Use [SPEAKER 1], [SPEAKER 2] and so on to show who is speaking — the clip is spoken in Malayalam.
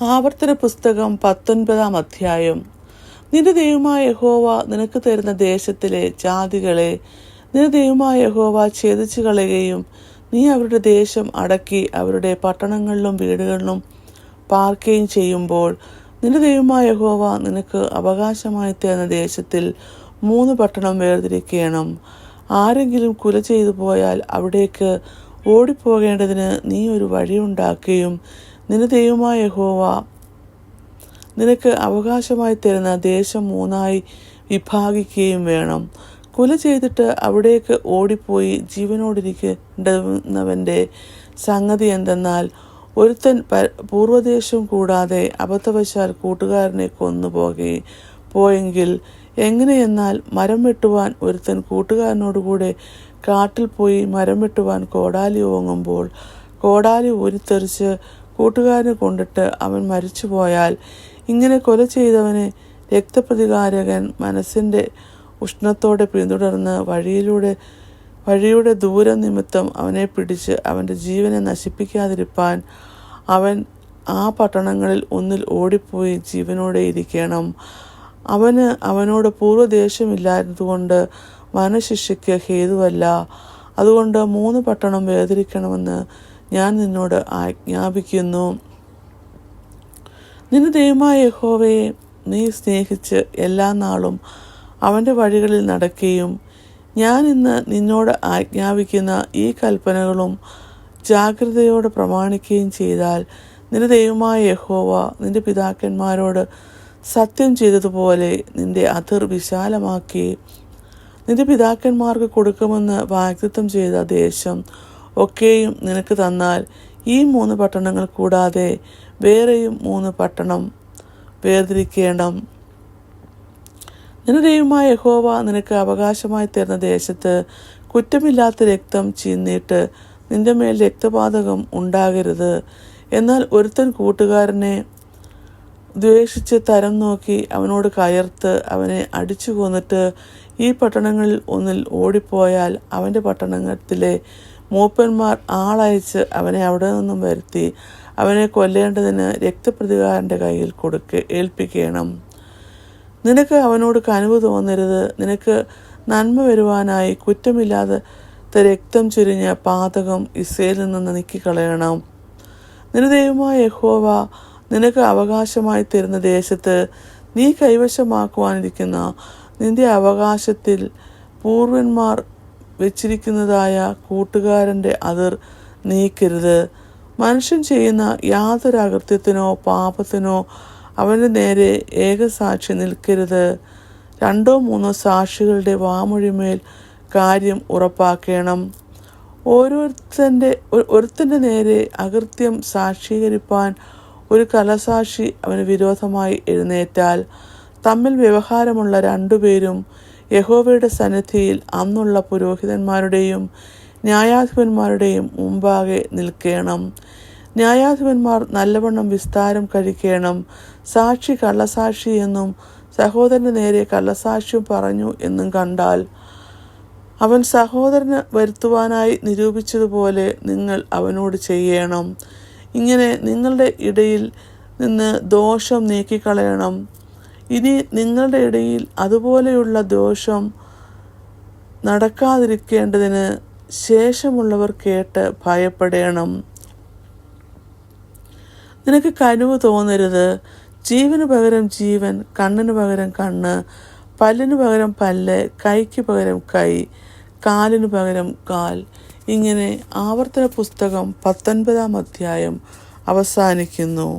[SPEAKER 1] ആവർത്തന പുസ്തകം 19 അധ്യായം. നിന്റെ ദൈവമായ യഹോവ നിനക്ക് തരുന്ന ദേശത്തിലെ ജാതികളെ നിന്റെ ദൈവമായ യഹോവ ഛേദിച്ചു കളയുകയും നീ അവരുടെ ദേശം അടക്കി അവരുടെ പട്ടണങ്ങളിലും വീടുകളിലും പാർക്കുകയും ചെയ്യുമ്പോൾ നിന്റെ ദൈവമായ യഹോവ നിനക്ക് അവകാശമായി തരുന്ന ദേശത്തിൽ 3 പട്ടണം വേർതിരിക്കണം. ആരെങ്കിലും കുല ചെയ്തു പോയാൽ അവിടേക്ക് ഓടിപ്പോകേണ്ടതിന് നീ ഒരു വഴിയുണ്ടാക്കുകയും നിന്റെ ദൈവമായ യഹോവ നിനക്ക് അവകാശമായി തരുന്ന ദേശം 3 വിഭാഗിക്കുകയും വേണം. കുല ചെയ്തിട്ട് അവിടേക്ക് ഓടിപ്പോയി ജീവനോടിരിക്കേണ്ടവൻ്റെ സംഗതി എന്തെന്നാൽ, ഒരുത്തൻ പൂർവദേശം കൂടാതെ അബദ്ധവശാൽ കൂട്ടുകാരനെ പോയെങ്കിൽ എങ്ങനെയെന്നാൽ, മരം വെട്ടുവാൻ ഒരുത്തൻ കൂട്ടുകാരനോടുകൂടെ കാട്ടിൽ പോയി മരം വെട്ടുവാൻ കോടാലി ഓങ്ങുമ്പോൾ കോടാലി ഊരിത്തെറിച്ച് കൂട്ടുകാരനെ കൊണ്ടിട്ട് അവൻ മരിച്ചുപോയാൽ, ഇങ്ങനെ കൊല ചെയ്തവനെ രക്തപ്രതികാരകൻ മനസ്സിൻ്റെ ഉഷ്ണത്തോടെ പിന്തുടർന്ന് വഴിയുടെ ദൂരം നിമിത്തം അവനെ പിടിച്ച് അവൻ്റെ ജീവനെ നശിപ്പിക്കാതിരിപ്പാൻ അവൻ ആ പട്ടണങ്ങളിൽ ഒന്നിൽ ഓടിപ്പോയി ജീവനോടെ ഇരിക്കണം. അവനോട് പൂർവ്വദേശമില്ലാത്തതുകൊണ്ട് വനശിക്ഷയ്ക്ക് ഹേതുവല്ല. അതുകൊണ്ട് 3 പട്ടണം വേർതിരിക്കണമെന്ന് ഞാൻ നിന്നോട് ആജ്ഞാപിക്കുന്നു. നിന്റെ ദൈവമായ യഹോവയെ നീ സ്നേഹിച്ച് എല്ലാ നാളും അവൻ്റെ വഴികളിൽ നടക്കുകയും ഞാൻ ഇന്ന് നിന്നോട് ആജ്ഞാപിക്കുന്ന ഈ കൽപ്പനകളും ജാഗ്രതയോടെ പ്രമാണിക്കുകയും ചെയ്താൽ, നിന്റെ ദൈവമായ യഹോവ നിന്റെ പിതാക്കന്മാരോട് സത്യം ചെയ്തതുപോലെ നിന്റെ അതിർ വിശാലമാക്കി നിന്റെ പിതാക്കന്മാർക്ക് കൊടുക്കുമെന്ന് വാഗ്ദത്തം ചെയ്ത ദേശം ഒക്കെയും നിനക്ക് തന്നാൽ, ഈ 3 പട്ടണങ്ങൾ കൂടാതെ വേറെയും 3 പട്ടണം വേർതിരിക്കണം. നിന്റെ ദൈവമായ യഹോവ നിനക്ക് അവകാശമായി തരുന്ന ദേശത്ത് കുറ്റമില്ലാത്ത രക്തം ചിന്നിയിട്ട് നിന്റെ മേൽ രക്തപാതകം ഉണ്ടാകരുത്. എന്നാൽ ഒരുത്തൻ കൂട്ടുകാരനെ ദ്വേഷിച്ച് തരം നോക്കി അവനോട് കയർത്ത് അവനെ അടിച്ചു കൊന്നിട്ട് ഈ പട്ടണങ്ങളിൽ ഒന്നിൽ ഓടിപ്പോയാൽ, അവൻ്റെ പട്ടണത്തിലെ മൂപ്പന്മാർ ആളയച്ച് അവനെ അവിടെ നിന്നും വരുത്തി അവനെ കൊല്ലേണ്ടതിന് രക്തപ്രതികാരൻ്റെ കയ്യിൽ ഏൽപ്പിക്കണം. നിനക്ക് അവനോട് കനിവ് തോന്നരുത്. നിനക്ക് നന്മ വരുവാനായി കുറ്റമില്ലാത്ത രക്തം ചുരിഞ്ഞ പാതകം ഇസ്രായേലിൽ നിന്ന് നീക്കിക്കളയണം. നിന്റെ ദൈവമായ യഹോവ നിനക്ക് അവകാശമായി തരുന്ന ദേശത്ത് നീ കൈവശമാക്കുവാനിരിക്കുന്ന നിന്റെ അവകാശത്തിൽ പൂർവന്മാർ വെച്ചിരിക്കുന്നതായ കൂട്ടുകാരൻ്റെ അതിർ നീക്കരുത്. മനുഷ്യൻ ചെയ്യുന്ന യാതൊരു അകൃത്യത്തിനോ പാപത്തിനോ അവൻ്റെ നേരെ ഏകസാക്ഷി നിൽക്കരുത്. 2 3 സാക്ഷികളുടെ വാമൊഴിമേൽ കാര്യം ഉറപ്പാക്കണം. ഒരുത്തൻ്റെ നേരെ അകൃത്യം സാക്ഷീകരിപ്പാൻ ഒരു കള്ളസാക്ഷി അവന് വിരോധമായി എഴുന്നേറ്റാൽ, തമ്മിൽ വ്യവഹാരമുള്ള 2 പേരും യഹോവയുടെ സന്നിധിയിൽ അന്നുള്ള പുരോഹിതന്മാരുടെയും ന്യായാധിപന്മാരുടെയും മുമ്പാകെ നിൽക്കണം. ന്യായാധിപന്മാർ നല്ലവണ്ണം വിസ്താരം കഴിക്കണം. സാക്ഷി കള്ളസാക്ഷി എന്നും സഹോദരന് നേരെ കള്ളസാക്ഷ്യം പറഞ്ഞു എന്നും കണ്ടാൽ, അവൻ സഹോദരന് വരുത്തുവാനായി നിരൂപിച്ചതുപോലെ നിങ്ങൾ അവനോട് ചെയ്യണം. ഇങ്ങനെ നിങ്ങളുടെ ഇടയിൽ നിന്ന് ദോഷം നീക്കിക്കളയണം. ഇനി നിങ്ങളുടെ ഇടയിൽ അതുപോലെയുള്ള ദോഷം നടക്കാതിരിക്കേണ്ടതിന് ശേഷമുള്ളവർ കേട്ട് ഭയപ്പെടണം. നിനക്ക് കനിവ് തോന്നരുത്. ജീവന് പകരം ജീവൻ, കണ്ണിന് പകരം കണ്ണ്, പല്ലിന് പകരം പല്ല്, കൈക്ക് പകരം കൈ, കാലിന് പകരം കാൽ. ഇങ്ങനെ ആവർത്തന പുസ്തകം 19 അധ്യായം അവസാനിക്കുന്നു.